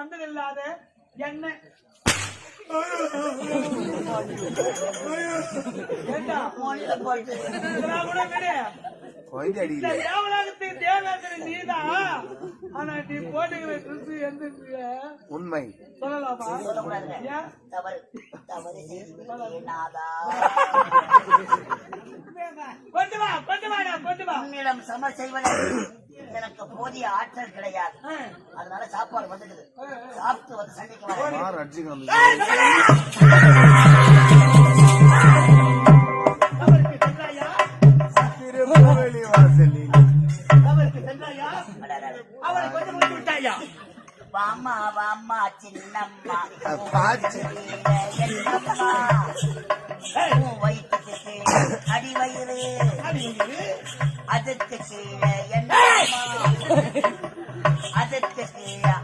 வந்ததில்லாத என்ன நீதான். ஆனா நீ போட்டுக்கிற ட்ரெஸ் எந்த உண்மை சொல்லலாமா? கொண்டு வா கொண்டு வாடா கொண்டு வா. உன்னிடம் சம செய்வதற்கு எனக்கு போதிய ஆற்றல் கிடையாது. அதனால சாப்பாடு வந்துடுது. சாப்பிட்டு வந்து சண்டைக்கு அவரை கொஞ்சம் முடிச்சு விட்டாயா? வாமா வாமா சின்னம்மா வயிற்றுக்கு கீழே அடி வயிறு, அதற்கு கீழே என்ன, அதற்கு கீழே